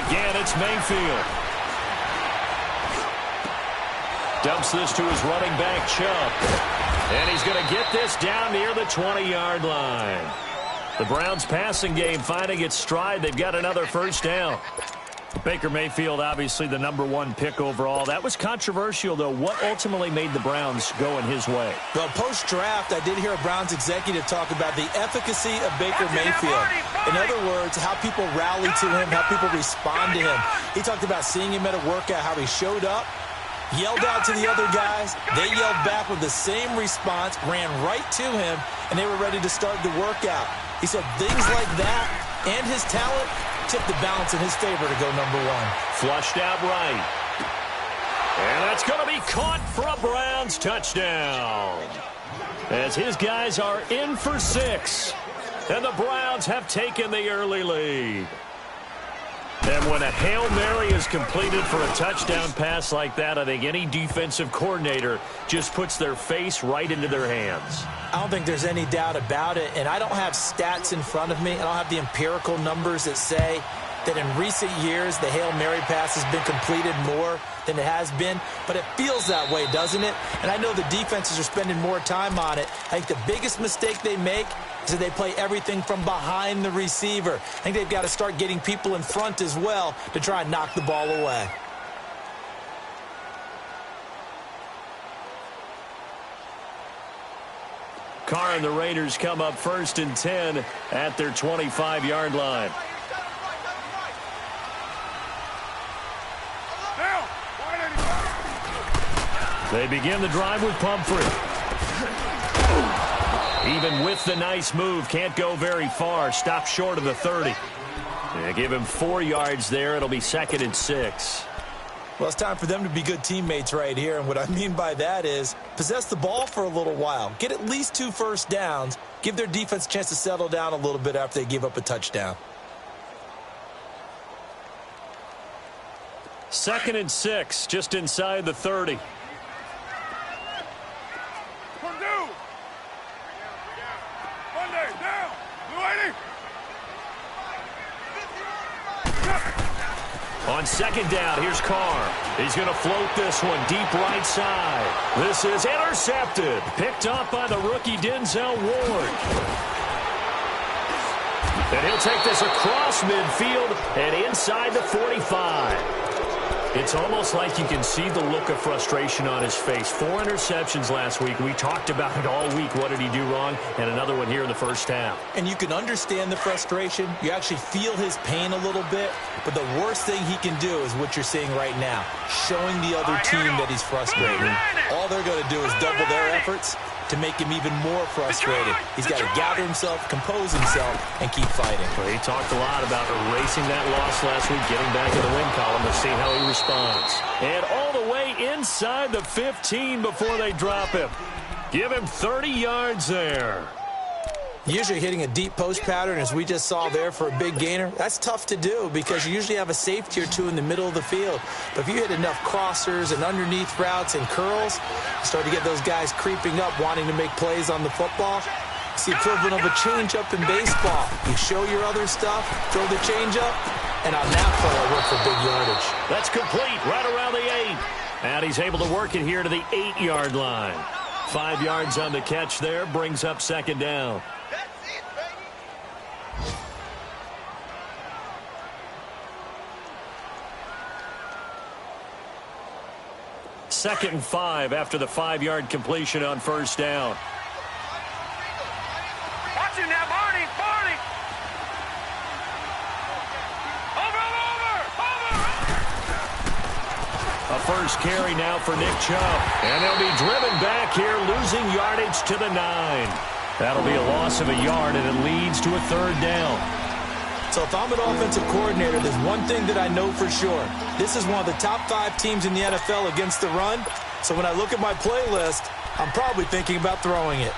again, it's Mayfield. Dumps this to his running back, Chubb. And he's going to get this down near the 20-yard line. The Browns' passing game finding its stride. They've got another first down. Baker Mayfield, obviously the #1 pick overall. That was controversial, though. What ultimately made the Browns go in his way? Well, post-draft, I did hear a Browns executive talk about the efficacy of Baker Mayfield. In other words, how people rally to him, how people respond to him. He talked about seeing him at a workout, how he showed up, yelled out to the other guys. They yelled back with the same response, ran right to him, and they were ready to start the workout. He said things like that and his talent tipped the balance in his favor to go #1. Flushed out right. And that's going to be caught for a Browns touchdown. As his guys are in for 6. And the Browns have taken the early lead. And when a Hail Mary is completed for a touchdown pass like that, I think any defensive coordinator just puts their face right into their hands. I don't think there's any doubt about it, and I don't have stats in front of me. I don't have the empirical numbers that say that in recent years the Hail Mary pass has been completed more than it has been, but it feels that way, doesn't it? And I know the defenses are spending more time on it. I think the biggest mistake they make is that they play everything from behind the receiver. I think they've got to start getting people in front as well to try and knock the ball away. Carr and the Raiders come up 1st and 10 at their 25-yard line. They begin the drive with Pumphrey. Even with the nice move, can't go very far. Stopped short of the 30. They give him 4 yards there. It'll be 2nd and 6. Well, it's time for them to be good teammates right here. And what I mean by that is possess the ball for a little while. Get at least 2 first downs. Give their defense a chance to settle down a little bit after they give up a touchdown. 2nd and 6, just inside the 30. On 2nd down, here's Carr. He's going to float this one deep right side. This is intercepted. Picked off by the rookie Denzel Ward. And he'll take this across midfield and inside the 45. It's almost like you can see the look of frustration on his face. 4 interceptions last week. We talked about it all week. What did he do wrong? And another one here in the first half. And you can understand the frustration. You actually feel his pain a little bit. But the worst thing he can do is what you're seeing right now, showing the other team that he's frustrated. All they're going to do is double their efforts to make him even more frustrated. He's got to gather himself, compose himself, and keep fighting. Well, he talked a lot about erasing that loss last week, getting back in the win column. Let's see how he responds. And all the way inside the 15 before they drop him. Give him 30 yards there. Usually hitting a deep post pattern, as we just saw there for a big gainer, that's tough to do because you usually have a safety or 2 in the middle of the field. But if you hit enough crossers and underneath routes and curls, you start to get those guys creeping up, wanting to make plays on the football. It's the equivalent of a changeup in baseball. You show your other stuff, throw the changeup, and on that play, I work for big yardage. That's complete right around the 8. And he's able to work it here to the 8-yard line. 5 yards on the catch there, brings up 2nd down. Second and 5 after the 5-yard completion on 1st down. Watch him now, Barney! Barney! Over! A first carry now for Nick Chubb. And they'll be driven back here, losing yardage to the 9. That'll be a loss of a yard, and it leads to a 3rd down. So if I'm an offensive coordinator, there's one thing that I know for sure. This is one of the top 5 teams in the NFL against the run. So when I look at my playlist, I'm probably thinking about throwing it.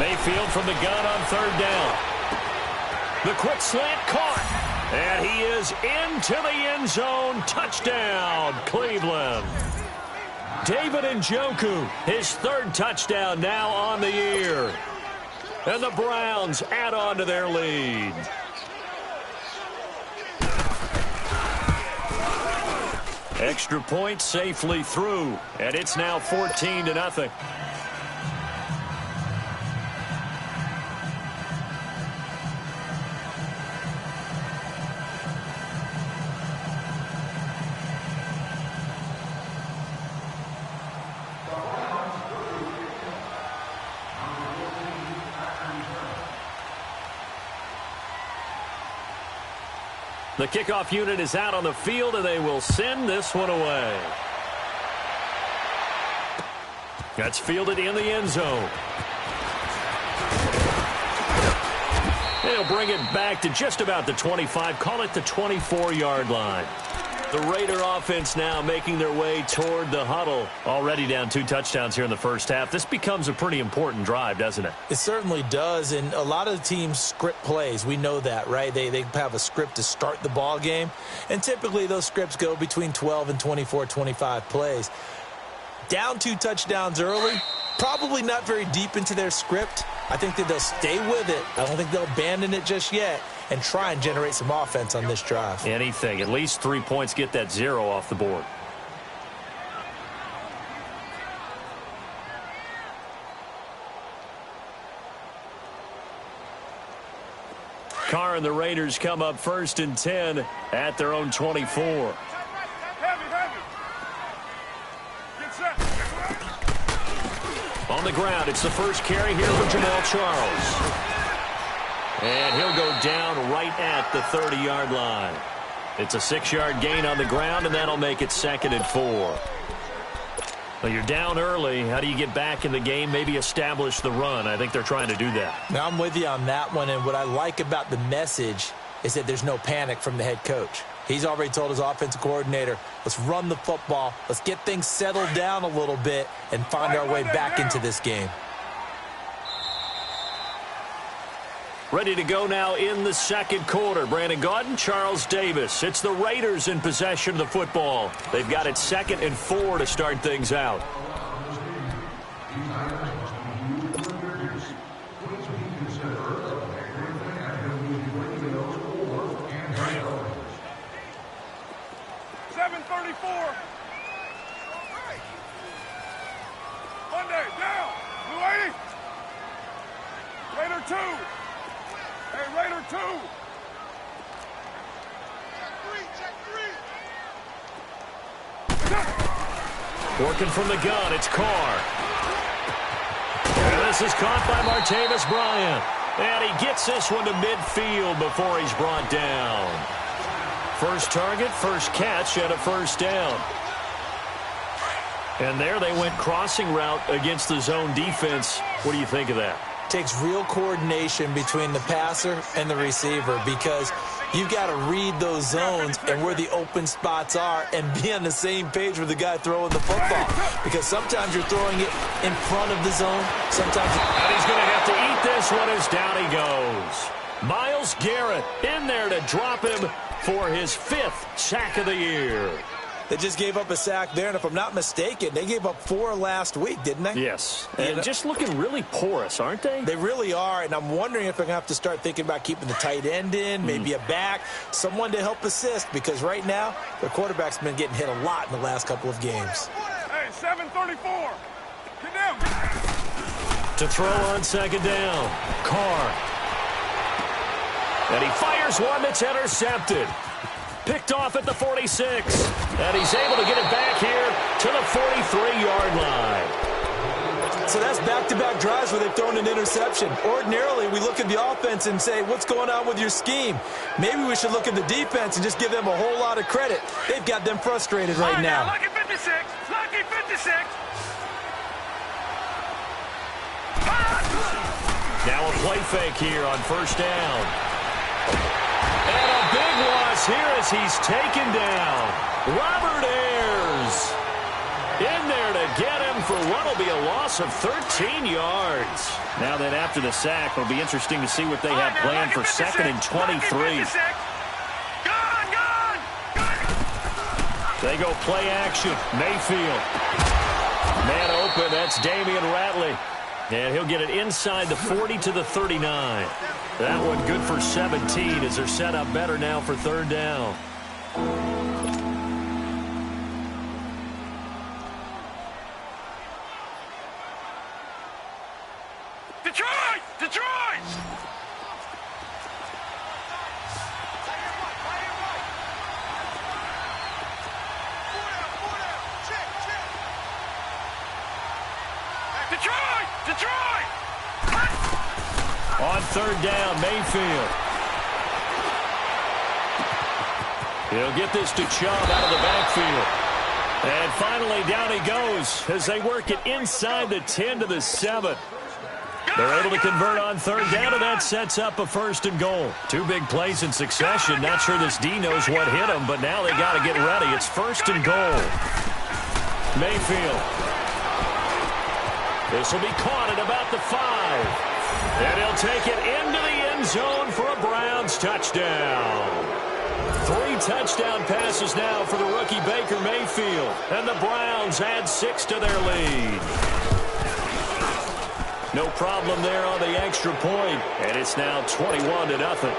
Mayfield from the gun on 3rd down. The quick slant caught. And he is into the end zone. Touchdown, Cleveland. David Njoku, his third touchdown now on the year. And the Browns add on to their lead. Extra point safely through, and it's now 14-0. The kickoff unit is out on the field, and they will send this one away. That's fielded in the end zone. They'll bring it back to just about the 25, call it the 24-yard line. The Raider offense now making their way toward the huddle. Already down 2 touchdowns here in the first half. This becomes a pretty important drive, doesn't it? It certainly does, and a lot of the teams script plays. We know that, right? They have a script to start the ball game, and typically those scripts go between 12 and 24, 25 plays. Down 2 touchdowns early, probably not very deep into their script. I think that they'll stay with it. I don't think they'll abandon it just yet and try and generate some offense on this drive. Anything. At least 3 points, get that 0 off the board. Carr and the Raiders come up 1st and 10 at their own 24. On the ground, it's the first carry here for Jamal Charles. And he'll go down right at the 30-yard line. It's a 6-yard gain on the ground, and that'll make it 2nd and 4. Well, you're down early. How do you get back in the game? Maybe establish the run. I think they're trying to do that. Now, I'm with you on that one, and what I like about the message is that there's no panic from the head coach. He's already told his offensive coordinator, let's run the football, let's get things settled down a little bit and find our way back into this game. Ready to go now in the second quarter. Brandon Gaudin, Charles Davis. It's the Raiders in possession of the football. They've got it 2nd and 4 to start things out. Monday, down. Blue 80. Raider 2. Hey, Raider 2. Check 3. Working from the gun, it's Carr. And this is caught by Martavis Bryant. And he gets this one to midfield before he's brought down. First target, first catch, and a first down. And there they went crossing route against the zone defense. What do you think of that? Takes real coordination between the passer and the receiver because you've got to read those zones and where the open spots are and be on the same page with the guy throwing the football. Because sometimes you're throwing it in front of the zone. Sometimes. And he's going to have to eat this one as down he goes. Myles Garrett in there to drop him for his 5th sack of the year. They just gave up a sack there, and if I'm not mistaken, they gave up 4 last week, didn't they? Yes, and just looking really porous, aren't they? They really are, and I'm wondering if they're going to have to start thinking about keeping the tight end in, maybe a back, someone to help assist, because right now, their quarterback's been getting hit a lot in the last couple of games. Hey, 734. Get down. To throw on 2nd down, Carr. And he fires one that's intercepted. Picked off at the 46. And he's able to get it back here to the 43-yard line. So that's back-to-back drives where they've thrown an interception. Ordinarily, we look at the offense and say, what's going on with your scheme? Maybe we should look at the defense and just give them a whole lot of credit. They've got them frustrated right now. Lucky 56. Lucky 56. Now a play fake here on 1st down. And a big loss here as he's taken down. Robert Ayers in there to get him for what will be a loss of 13 yards. Now then after the sack, it'll be interesting to see what they have planned for 2nd and 23. They go play action. Mayfield. Man open, that's Damian Ratley. And he'll get it inside the 40 to the 39. That one good for 17 as they're set up better now for third down. Detroit! Detroit! Detroit! Detroit! On third down, Mayfield. He'll get this to Chubb out of the backfield. And finally, down he goes as they work it inside the 10 to the 7. They're able to convert on third down, and that sets up a first and goal. Two big plays in succession. Not sure this D knows what hit him, but now they got to get ready. It's first and goal. Mayfield. This will be caught at about the 5. And he'll take it into the end zone for a Browns touchdown. 3 touchdown passes now for the rookie Baker Mayfield. And the Browns add 6 to their lead. No problem there on the extra point. And it's now 21-0.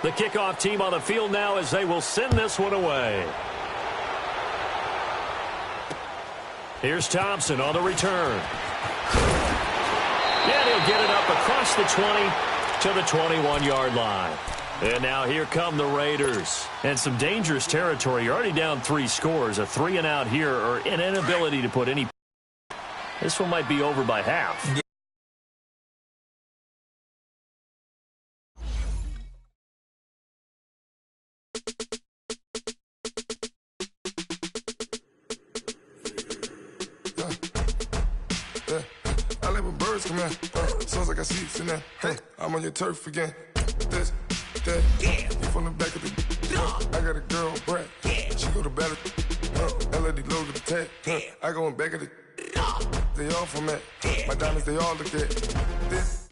The kickoff team on the field now as they will send this one away. Here's Thompson on the return. And he'll get it up across the 20 to the 21-yard line. And now here come the Raiders. And some dangerous territory. You're already down 3 scores. A 3-and-out here or an inability to put any. This one might be over by half. I like when birds come out. Sounds like I see it in there. I'm on your turf again. This, that, you from the back of the. I got a girl, Brad. She go to battle. LED logo the tag. I go in back of the. They all from that. My diamonds, they all look at. This.